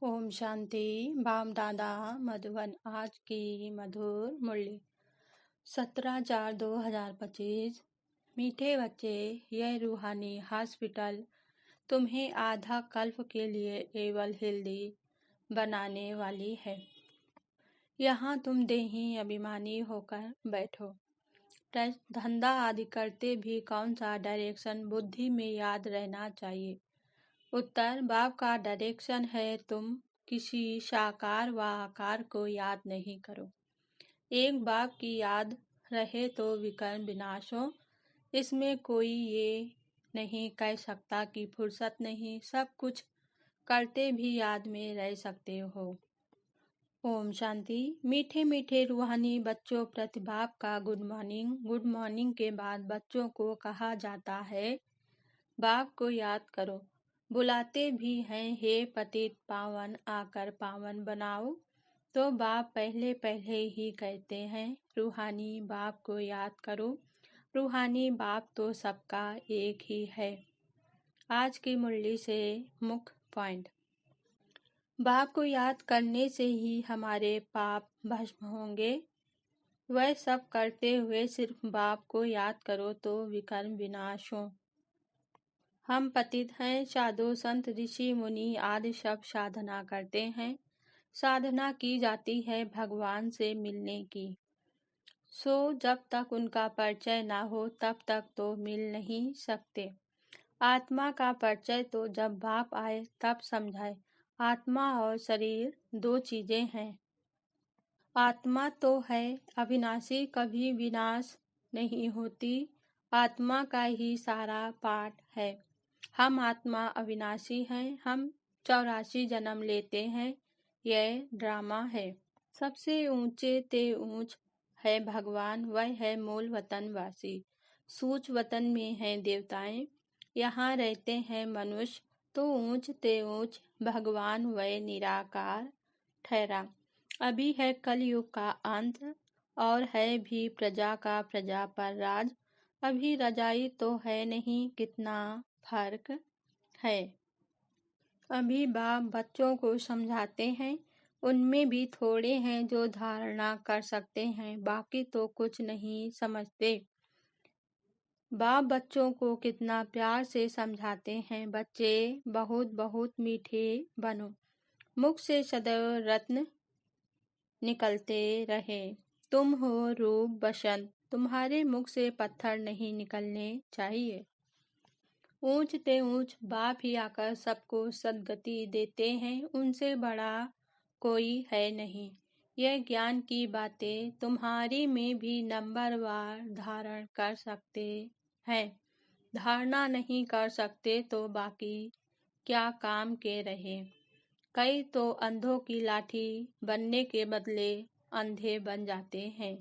Om Shanti. Balm दादा मधुबन। आज की मधुर मूल्य 17/4/2025। मीठे बच्चे, यह रूहानी हॉस्पिटल तुम्हें आधा कल्प के लिए एवल हेल्दी बनाने वाली है। यहाँ तुम देही अभिमानी होकर बैठो। टेस्ट धंधा आदि करते भी कौन सा डायरेक्शन बुद्धि में याद रहना चाहिए। उत्तर, बाप का डायरेक्शन है तुम किसी साकार व आकार को याद नहीं करो। एक बाप की याद रहे तो विकर्म विनाश हो। इसमें कोई ये नहीं कह सकता कि फुर्सत नहीं, सब कुछ करते भी याद में रह सकते हो। ओम शांति। मीठे मीठे रूहानी बच्चों प्रति बाप का गुड मॉर्निंग। गुड मॉर्निंग के बाद बच्चों को कहा जाता है बाप को याद करो। बुलाते भी हैं, हे पतित पावन आकर पावन बनाओ। तो बाप पहले पहले ही कहते हैं रूहानी बाप को याद करो। रूहानी बाप तो सबका एक ही है। आज की मुरली से मुख्य पॉइंट। बाप को याद करने से ही हमारे पाप भस्म होंगे। वह सब करते हुए सिर्फ बाप को याद करो तो विकर्म विनाश हो। हम पतित हैं, साधु संत ऋषि मुनि आदि सब साधना करते हैं। साधना की जाती है भगवान से मिलने की। सो जब तक उनका परिचय ना हो तब तक तो मिल नहीं सकते। आत्मा का परिचय तो जब बाप आए तब समझाए। आत्मा और शरीर दो चीजें हैं। आत्मा तो है अविनाशी, कभी विनाश नहीं होती। आत्मा का ही सारा पाठ है। हम आत्मा अविनाशी हैं। हम 84 जन्म लेते हैं। यह ड्रामा है। सबसे ऊंचे ते ऊंच है भगवान, वह है मूल वतन वासी। सूच वतन में हैं देवताएं, यहाँ रहते हैं मनुष्य। तो ऊंच ते ऊंच भगवान वह निराकार ठहरा। अभी है कलयुग का अंत और है भी प्रजा का प्रजा पर राज। अभी रजाई तो है नहीं, कितना फर्क है। अभी बाप बच्चों को समझाते हैं, उनमें भी थोड़े हैं जो धारणा कर सकते हैं, बाकी तो कुछ नहीं समझते। बाप बच्चों को कितना प्यार से समझाते हैं, बच्चे बहुत बहुत मीठे बनो। मुख से सदैव रत्न निकलते रहे। तुम हो रूप बसंत, तुम्हारे मुख से पत्थर नहीं निकलने चाहिए। ऊंच ते ऊंच बाप ही आकर सबको सद्गति देते हैं, उनसे बड़ा कोई है नहीं। यह ज्ञान की बातें तुम्हारी में भी नंबरवार धारण कर सकते हैं। धारणा नहीं कर सकते तो बाकी क्या काम के रहे। कई तो अंधों की लाठी बनने के बदले अंधे बन जाते हैं।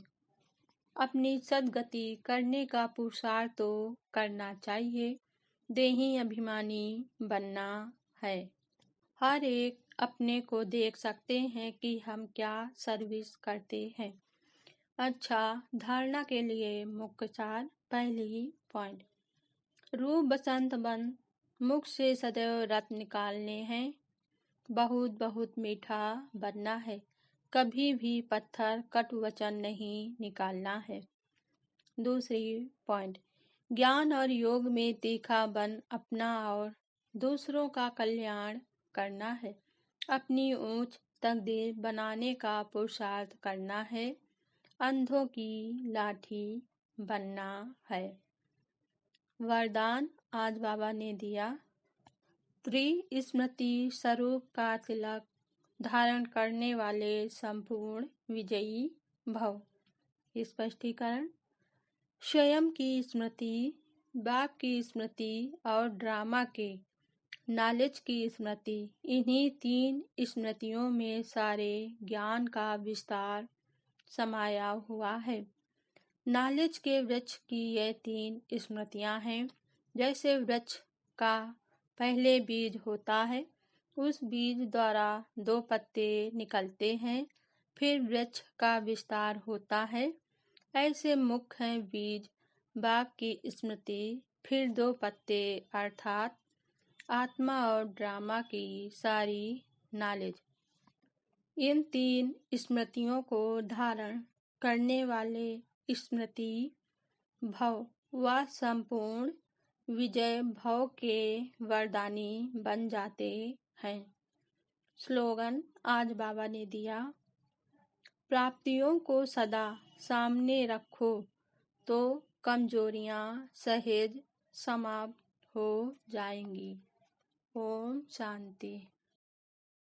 अपनी सद्गति करने का पुरुषार्थ तो करना चाहिए। देही अभिमानी बनना है। हर एक अपने को देख सकते हैं कि हम क्या सर्विस करते हैं। अच्छा, धारणा के लिए मुख्य सार। पहली पॉइंट, रूप बसंत बन, मुख से सदैव रत्न निकालने हैं। बहुत बहुत मीठा बनना है। कभी भी पत्थर कटु वचन नहीं निकालना है। दूसरी पॉइंट, ज्ञान और योग में तीखा बन अपना और दूसरों का कल्याण करना है। अपनी ऊंच तकदीर बनाने का पुरुषार्थ करना है। अंधों की लाठी बनना है। वरदान आज बाबा ने दिया। त्रिस्मृति स्वरूप का तिलक धारण करने वाले संपूर्ण विजयी भव। स्पष्टीकरण, स्वयं की स्मृति, बाप की स्मृति और ड्रामा के नॉलेज की स्मृति, इन्हीं तीन स्मृतियों में सारे ज्ञान का विस्तार समाया हुआ है। नॉलेज के वृक्ष की ये तीन स्मृतियां हैं। जैसे वृक्ष का पहले बीज होता है, उस बीज द्वारा 2 पत्ते निकलते हैं, फिर वृक्ष का विस्तार होता है। ऐसे मुख्य हैं बीज, बाप की स्मृति, फिर 2 पत्ते अर्थात आत्मा और ड्रामा की सारी नॉलेज। इन 3 स्मृतियों को धारण करने वाले स्मृति भव व संपूर्ण विजय भव के वरदानी बन जाते हैं। स्लोगन आज बाबा ने दिया, प्राप्तियों को सदा सामने रखो तो कमजोरियां सहज समाप्त हो जाएंगी। ओम शांति।